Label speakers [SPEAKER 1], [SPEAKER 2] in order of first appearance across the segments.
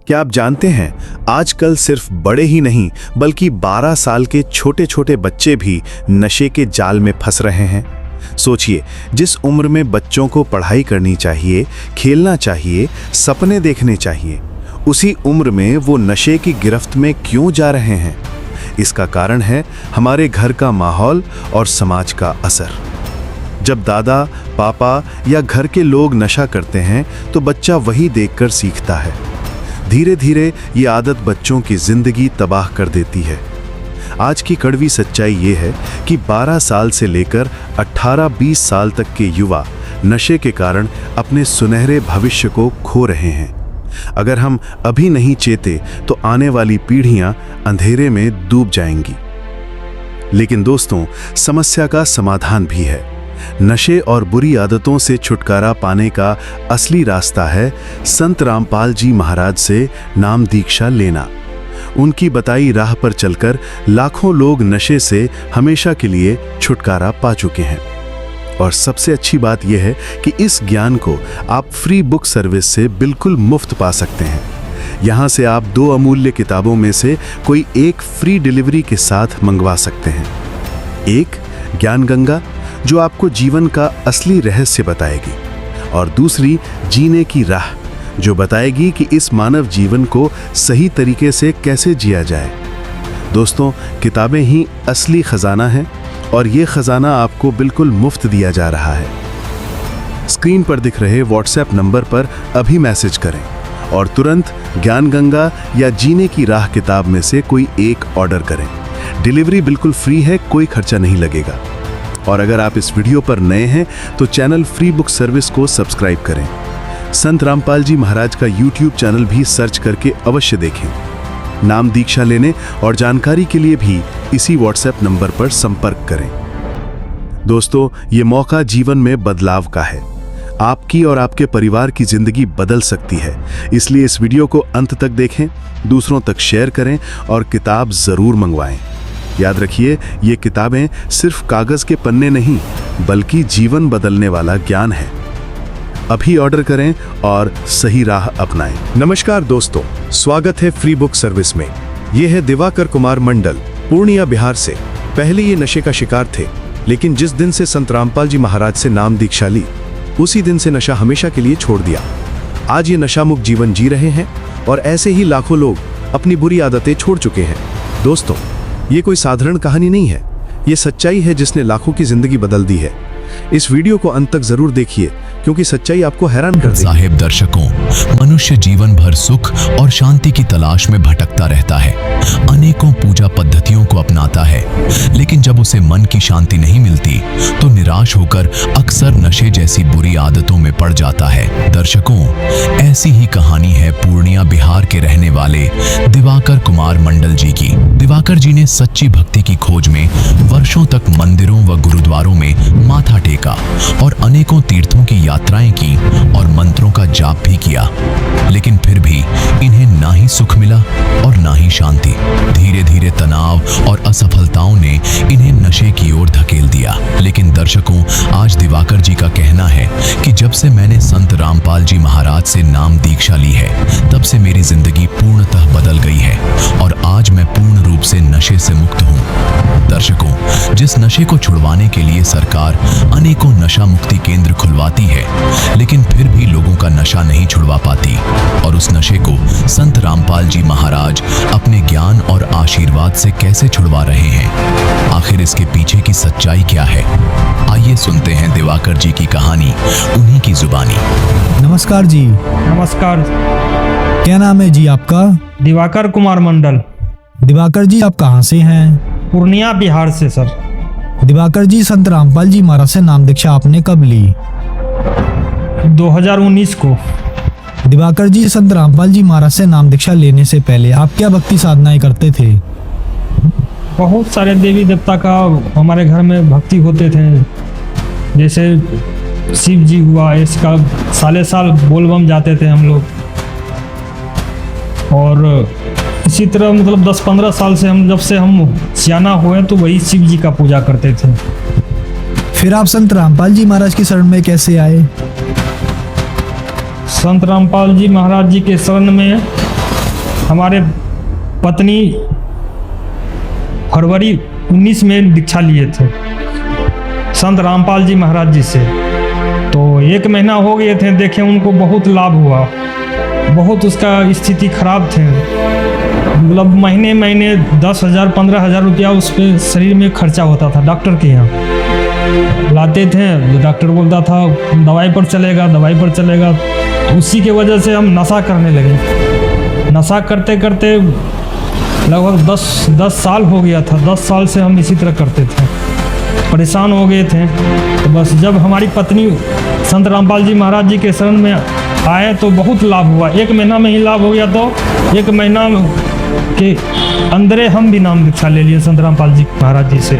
[SPEAKER 1] क्या आप जानते हैं, आजकल सिर्फ बड़े ही नहीं बल्कि 12 साल के छोटे छोटे बच्चे भी नशे के जाल में फंस रहे हैं। सोचिए, जिस उम्र में बच्चों को पढ़ाई करनी चाहिए, खेलना चाहिए, सपने देखने चाहिए, उसी उम्र में वो नशे की गिरफ्त में क्यों जा रहे हैं? इसका कारण है हमारे घर का माहौल और समाज का असर। जब दादा, पापा या घर के लोग नशा करते हैं तो बच्चा वही देखकर सीखता है। धीरे धीरे ये आदत बच्चों की जिंदगी तबाह कर देती है। आज की कड़वी सच्चाई ये है कि 12 साल से लेकर 18-20 साल तक के युवा नशे के कारण अपने सुनहरे भविष्य को खो रहे हैं। अगर हम अभी नहीं चेते तो आने वाली पीढ़ियां अंधेरे में डूब जाएंगी। लेकिन दोस्तों, समस्या का समाधान भी है। नशे और बुरी आदतों से छुटकारा पाने का असली रास्ता है संत रामपाल जी महाराज से नाम दीक्षा लेना। उनकी बताई राह पर चलकर लाखों लोग नशे से हमेशा के लिए छुटकारा पा चुके हैं। और सबसे अच्छी बात यह है कि इस ज्ञान को आप फ्री बुक सर्विस से बिल्कुल मुफ्त पा सकते हैं। यहाँ से आप 2 अमूल्य किताबों में से कोई एक फ्री डिलीवरी के साथ मंगवा सकते हैं। एक ज्ञान गंगा, जो आपको जीवन का असली रहस्य बताएगी, और दूसरी जीने की राह, जो बताएगी कि इस मानव जीवन को सही तरीके से कैसे जिया जाए। दोस्तों, किताबें ही असली खजाना है और ये खजाना आपको बिल्कुल मुफ्त दिया जा रहा है। स्क्रीन पर दिख रहे व्हाट्सएप नंबर पर अभी मैसेज करें और तुरंत ज्ञान गंगा या जीने की राह किताब में से कोई एक ऑर्डर करें। डिलीवरी बिल्कुल फ्री है, कोई खर्चा नहीं लगेगा। और अगर आप इस वीडियो पर नए हैं तो चैनल फ्री बुक सर्विस को सब्सक्राइब करें। संत रामपाल जी महाराज का YouTube चैनल भी सर्च करके अवश्य देखें। नाम दीक्षा लेने और जानकारी के लिए भी इसी व्हाट्सएप नंबर पर संपर्क करें। दोस्तों, ये मौका जीवन में बदलाव का है। आपकी और आपके परिवार की जिंदगी बदल सकती है। इसलिए इस वीडियो को अंत तक देखें, दूसरों तक शेयर करें और किताब जरूर मंगवाएं। याद रखिए, ये किताबें सिर्फ कागज के पन्ने नहीं बल्कि जीवन बदलने वाला ज्ञान है। अभी ऑर्डर करें और सही राह अपनाएं।
[SPEAKER 2] नमस्कार दोस्तों, स्वागत है फ्री बुक सर्विस में। ये है दिवाकर कुमार मंडल, पूर्णिया, बिहार से। पहले ये नशे का शिकार थे, लेकिन जिस दिन से संत रामपाल जी महाराज से नाम दीक्षा ली, उसी दिन से नशा हमेशा के लिए छोड़ दिया। आज ये नशा मुक्त जीवन जी रहे हैं और ऐसे ही लाखों लोग अपनी बुरी आदतें छोड़ चुके हैं। दोस्तों, ये कोई साधारण कहानी नहीं है, ये सच्चाई है जिसने लाखों की जिंदगी बदल दी है। इस वीडियो को अंत तक जरूर देखिए, क्योंकि सच्चाई आपको हैरान कर देगी।
[SPEAKER 3] साहिब दर्शकों, मनुष्य जीवन भर सुख और शांति की तलाश में भटकता रहता है, अनेकों पूजा पद्धतियों को अपनाता है, लेकिन जब उसे मन की शांति नहीं मिलती तो निराश होकर अक्सर नशे जैसी बुरी आदतों में पड़ जाता है। दर्शकों, ऐसी ही कहानी है पूर्णिया, बिहार के रहने वाले दिवाकर कुमार मंडल जी की। दिवाकर जी ने सच्ची भक्ति की खोज में वर्षों तक मंदिरों व गुरुद्वारों में माथा टेका और अनेकों तीर्थों की यात्राएं की और मंत्रों का जाप भी किया, लेकिन फिर भी इन्हें ना ही सुख मिला और ना ही शांति। धीरे धीरे तनाव और असफलताओं ने इन्हें नशे की ओर धकेल दिया। लेकिन दर्शकों, आज दिवाकर जी का कहना है कि जब से मैंने संत रामपाल जी महाराज से नाम दीक्षा ली है, तब से मेरी जिंदगी पूर्णतः बदल गई है और आज मैं पूर्ण रूप से नशे से मुक्त हूँ। दर्शकों, जिस नशे को छुड़वाने के लिए सरकार अनेकों नशा मुक्ति केंद्र खुलवाती है, लेकिन फिर भी लोगों का नशा नहीं छुड़वा पाती, और उस नशे को संत रामपाल जी महाराज अपने ज्ञान और आशीर्वाद से कैसे छुड़वा रहे हैं। आखिर इसके पीछे की सच्चाई क्या है? आइए सुनते हैं दिवाकर जी की कहानी उन्हीं की जुबानी।
[SPEAKER 4] नमस्कार जी।
[SPEAKER 5] नमस्कार।
[SPEAKER 4] क्या नाम है जी आपका?
[SPEAKER 5] दिवाकर कुमार मंडल।
[SPEAKER 4] दिवाकर जी, आप कहाँ से हैं?
[SPEAKER 5] पूर्णिया, बिहार से सर।
[SPEAKER 4] दिवाकर जी, संत रामपाल जी महाराज से नाम दीक्षा आपने कब ली?
[SPEAKER 5] 2019 को।
[SPEAKER 4] दिवाकर जी, संत रामपाल जी महाराज से नाम दीक्षा लेने से पहले आप क्या भक्ति साधनाएं करते थे?
[SPEAKER 5] बहुत सारे देवी देवता का हमारे घर में भक्ति होते थे, जैसे शिव जी हुआ, इसका साले साल बोलबम जाते थे हम लोग। और इसी तरह मतलब 10-15 साल से जब से हम सियाना हुए तो वही शिव जी का पूजा करते थे।
[SPEAKER 4] फिर आप संत रामपाल जी महाराज की शरण में कैसे आए?
[SPEAKER 5] संत रामपाल जी महाराज जी के शरण में हमारे पत्नी फरवरी 19 में दीक्षा लिए थे संत रामपाल जी महाराज जी से। तो 1 महीना हो गए थे, देखे उनको बहुत लाभ हुआ, बहुत उसका स्थिति खराब थे, मतलब महीने 10,000 15,000 रुपया उस पर शरीर में खर्चा होता था। डॉक्टर के यहाँ लाते थे, डॉक्टर बोलता था दवाई पर चलेगा। तो उसी के वजह से हम नशा करने लगे। नशा करते करते लगभग 10 साल हो गया था। 10 साल से हम इसी तरह करते थे, परेशान हो गए थे। तो बस जब हमारी पत्नी संत रामपाल जी महाराज जी के शरण में आए तो बहुत लाभ हुआ। 1 महीना में ही लाभ हो गया। तो 1 महीना के अंदर हम भी नाम दीक्षा ले लिए संत रामपाल जी महाराज जी से।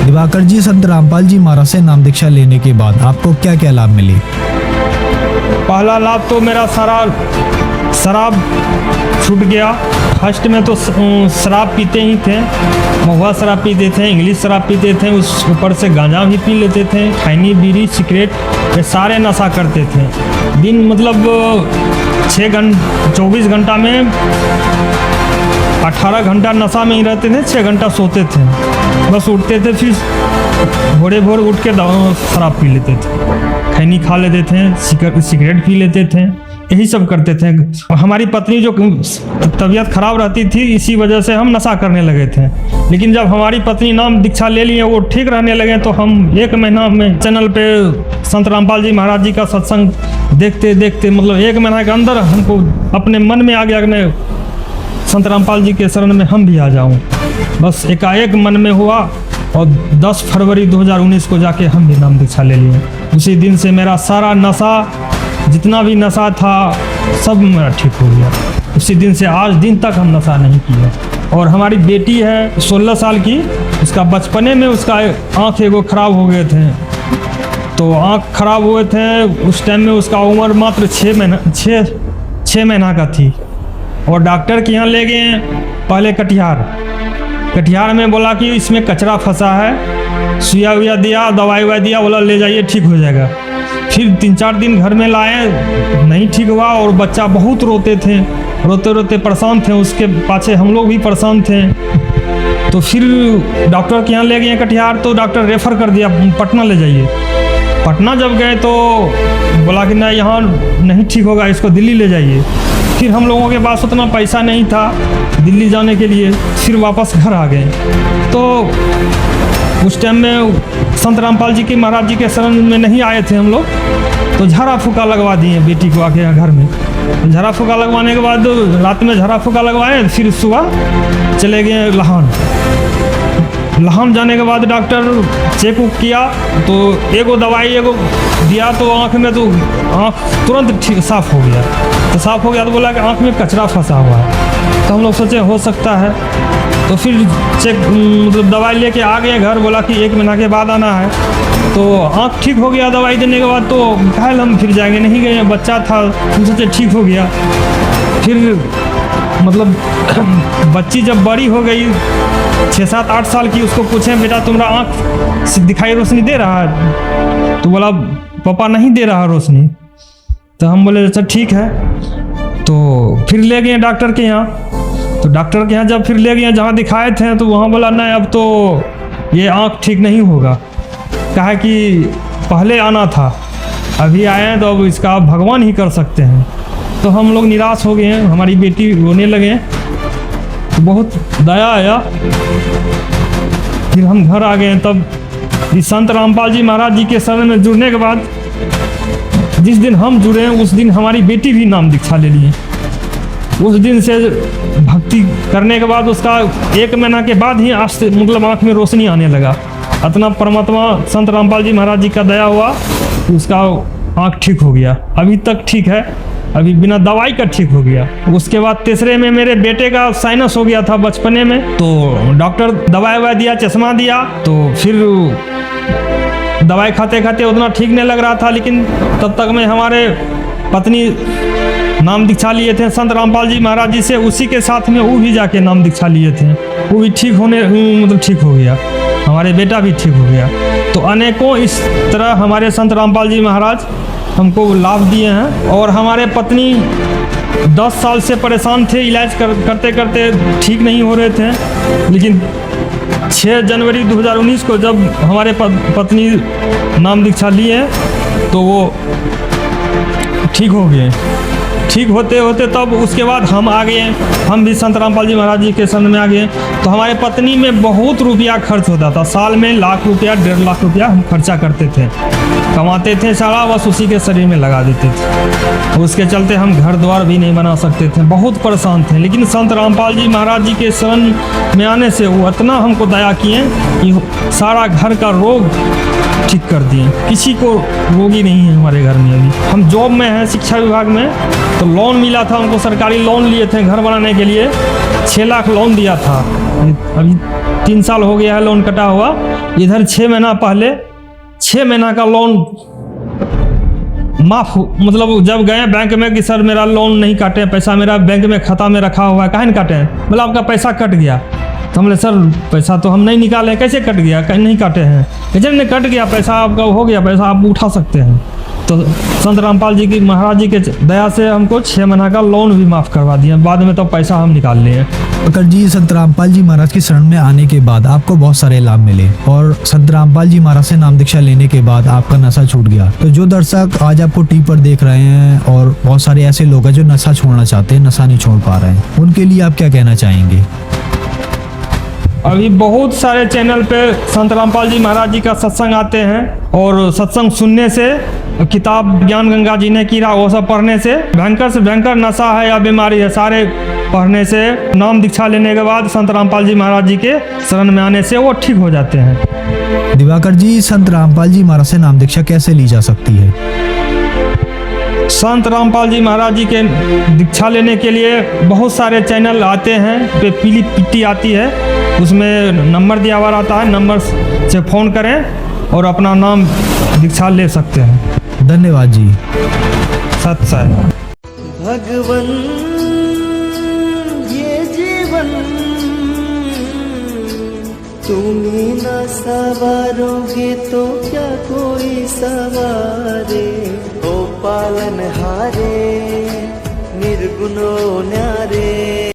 [SPEAKER 4] दिवाकर जी, संत रामपाल जी महाराज से नाम दीक्षा लेने के बाद आपको क्या क्या लाभ मिले?
[SPEAKER 5] पहला लाभ तो मेरा सारा शराब छूट गया। फर्स्ट में तो शराब पीते ही थे, महुआ शराब पीते थे, इंग्लिश शराब पीते थे, उस ऊपर से गांजा भी पी लेते थे, खैनी बीड़ी सिगरेट ये सारे नशा करते थे। दिन मतलब 24 घंटा में 18 घंटा नशा में ही रहते थे, 6 घंटा सोते थे, बस उठते थे, फिर भोर उठ के शराब पी लेते थे, खैनी खा लेते थे, सिगरेट पी लेते थे, यही सब करते थे। हमारी पत्नी जो तबीयत खराब रहती थी, इसी वजह से हम नशा करने लगे थे। लेकिन जब हमारी पत्नी नाम दीक्षा ले लिए, वो ठीक रहने लगे, तो हम 1 महीना में चैनल पे संत रामपाल जी महाराज जी का सत्संग देखते देखते मतलब 1 महीना के अंदर हमको अपने मन में आ गया कि मैं संत रामपाल जी के शरण में हम भी आ जाऊं। बस एकाएक मन में हुआ और 10 फरवरी 2019 को जाके हम भी नाम दीक्षा ले लिए। उसी दिन से मेरा सारा नशा, जितना भी नशा था, सब मेरा ठीक हो गया। उसी दिन से आज दिन तक हम नशा नहीं किए। और हमारी बेटी है 16 साल की, उसका बचपने में उसका आँख एगो खराब हो गए थे। तो आँख खराब हुए थे, उस टाइम में उसका उम्र मात्र 6 महीना का थी। और डॉक्टर के यहाँ ले गए पहले कटिहार में, बोला कि इसमें कचरा फंसा है, सुइया उइया दिया, दवाई ववाई दिया, बोला ले जाइए ठीक हो जाएगा। फिर 3-4 दिन घर में लाए, नहीं ठीक हुआ और बच्चा बहुत रोते रोते परेशान थे। उसके पाछे हम लोग भी परेशान थे। तो फिर डॉक्टर के यहाँ ले गए कटिहार, तो डॉक्टर रेफ़र कर दिया पटना ले जाइए। पटना जब गए तो बोला कि नहीं यहाँ नहीं ठीक होगा, इसको दिल्ली ले जाइए। फिर हम लोगों के पास उतना पैसा नहीं था दिल्ली जाने के लिए, फिर वापस घर आ गए। तो उस टाइम में संत रामपाल जी के महाराज जी के शरण में नहीं आए थे हम लोग, तो झाड़ा फूका लगवा दिए बेटी को आके घर में। झाड़ा फूका लगवाने के बाद रात में झाड़ा फूका लगवाए, फिर सुबह चले गए लहान जाने के बाद डॉक्टर चेक उक किया, तो एगो दवाई एगो दिया, तो आँख में तो आँख तुरंत ठीक साफ़ हो गया। तो साफ़ हो गया तो बोला कि आँख में कचरा फंसा हुआ है। तो हम लोग सोचे हो सकता है, तो फिर चेक मतलब दवाई लेके आ गए घर। बोला कि 1 महीना के बाद आना है। तो आँख ठीक हो गया दवाई देने के बाद, तो कल हम फिर जाएंगे, नहीं गए, बच्चा था, हम सोचे ठीक हो गया। फिर मतलब बच्ची जब बड़ी हो गई 6-7-8 साल की, उसको पूछे बेटा तुम्हारा आँख से दिखाई रोशनी दे रहा है? तो बोला पापा नहीं दे रहा रोशनी। तो हम बोले अच्छा ठीक है। तो फिर ले गए डॉक्टर के यहाँ। तो डॉक्टर के यहाँ जब फिर ले गए जहाँ दिखाए थे, तो वहाँ बोला नहीं अब तो ये आँख ठीक नहीं होगा, कहा कि पहले आना था, अभी आए हैं तो अब इसका भगवान ही कर सकते हैं। तो हम लोग निराश हो गए हैं, हमारी बेटी रोने लगे, तो बहुत दया आया। फिर हम घर आ गए। तब इस संत रामपाल जी महाराज जी के शरण में जुड़ने के बाद, जिस दिन हम जुड़े उस दिन हमारी बेटी भी नाम दीक्षा ले लिए। उस दिन से भक्ति करने के बाद उसका 1 महीना के बाद ही मतलब आँख में रोशनी आने लगा। इतना परमात्मा संत रामपाल जी महाराज जी का दया हुआ, उसका आँख ठीक हो गया। अभी तक ठीक है, अभी बिना दवाई का ठीक हो गया। उसके बाद तीसरे में मेरे बेटे का साइनस हो गया था बचपने में, तो डॉक्टर दवाई ववाई दिया, चश्मा दिया। तो फिर दवाई खाते खाते उतना ठीक नहीं लग रहा था, लेकिन तब तक में हमारे पत्नी नाम दीक्षा लिए थे संत रामपाल जी महाराज जी से। उसी के साथ में वो भी जाके नाम दीक्षा लिए थे, वो भी ठीक होने मतलब ठीक हो गया, हमारे बेटा भी ठीक हो गया। तो अनेकों इस तरह हमारे संत रामपाल जी महाराज हमको लाभ दिए हैं। और हमारे पत्नी 10 साल से परेशान थे, इलाज करते करते ठीक नहीं हो रहे थे, लेकिन 6 जनवरी 2019 को जब हमारे पत्नी नाम दीक्षा लिए तो वो ठीक हो गए। ठीक होते होते तब उसके बाद हम आ गए, हम भी संत रामपाल जी महाराज जी के शरण में आ गए। तो हमारे पत्नी में बहुत रुपया खर्च होता था, साल में लाख रुपया 1.5 लाख रुपया हम खर्चा करते थे, कमाते थे सारा, बस उसी के शरीर में लगा देते थे। उसके चलते हम घर द्वार भी नहीं बना सकते थे, बहुत परेशान थे। लेकिन संत रामपाल जी महाराज जी के शरण में आने से वो इतना हमको दया किए कि सारा घर का रोग ठीक कर दिए। किसी को रोगी नहीं है हमारे घर में। अभी हम जॉब में हैं, शिक्षा विभाग में, तो लोन मिला था हमको, सरकारी लोन लिए थे घर बनाने के लिए, 6 लाख लोन दिया था। अभी 3 साल हो गया है लोन कटा हुआ। इधर 6 महीना पहले 6 महीना का लोन माफ, मतलब जब गए बैंक में कि सर मेरा लोन नहीं काटे, पैसा मेरा बैंक में खाता में रखा हुआ है, काहे नहीं काटे? बोला आपका पैसा कट गया। तो हमने सर पैसा तो हम नहीं निकाले, कैसे कट गया? कहीं नहीं काटे हैं। कैसे नहीं कट गया? पैसा आपका हो गया, पैसा आप उठा सकते हैं। तो संत रामपाल जी की महाराज जी के दया से हमको 6 महीना का लोन भी माफ़ करवा दिया। बाद में तो पैसा हम निकाल लिए।
[SPEAKER 4] दिवाकर जी, संत रामपाल जी महाराज की शरण में आने के बाद आपको बहुत सारे लाभ मिले और संत रामपाल जी महाराज से नाम दीक्षा लेने के बाद आपका नशा छूट गया। तो जो दर्शक आज आपको टीवी पर देख रहे हैं और बहुत सारे ऐसे लोग हैं जो नशा छोड़ना चाहते हैं, नशा नहीं छोड़ पा रहे हैं, उनके लिए आप क्या कहना चाहेंगे?
[SPEAKER 5] अभी बहुत सारे चैनल पे संत रामपाल जी महाराज जी का सत्संग आते हैं और सत्संग सुनने से, किताब ज्ञान गंगा जी ने कीरा वो सब पढ़ने से भयंकर से भयंकर नशा है या बीमारी है, सारे पढ़ने से, नाम दीक्षा लेने के बाद संत रामपाल जी महाराज जी के शरण में आने से वो ठीक हो जाते हैं।
[SPEAKER 4] दिवाकर जी, संत रामपाल जी महाराज से नाम दीक्षा कैसे ली जा सकती है?
[SPEAKER 5] संत रामपाल जी महाराज जी के दीक्षा लेने के लिए बहुत सारे चैनल आते हैं, पे पीली पिट्टी आती है, उसमें नंबर दिया हुआ रहता है, नंबर से फ़ोन करें और अपना नाम दीक्षा ले सकते हैं।
[SPEAKER 4] धन्यवाद जी।
[SPEAKER 5] सत्य
[SPEAKER 6] भगवन ये जीवन तुम ही न सवारोगे तो क्या कोई सवारे, ओ पालन हारे निर्गुणों न्यारे।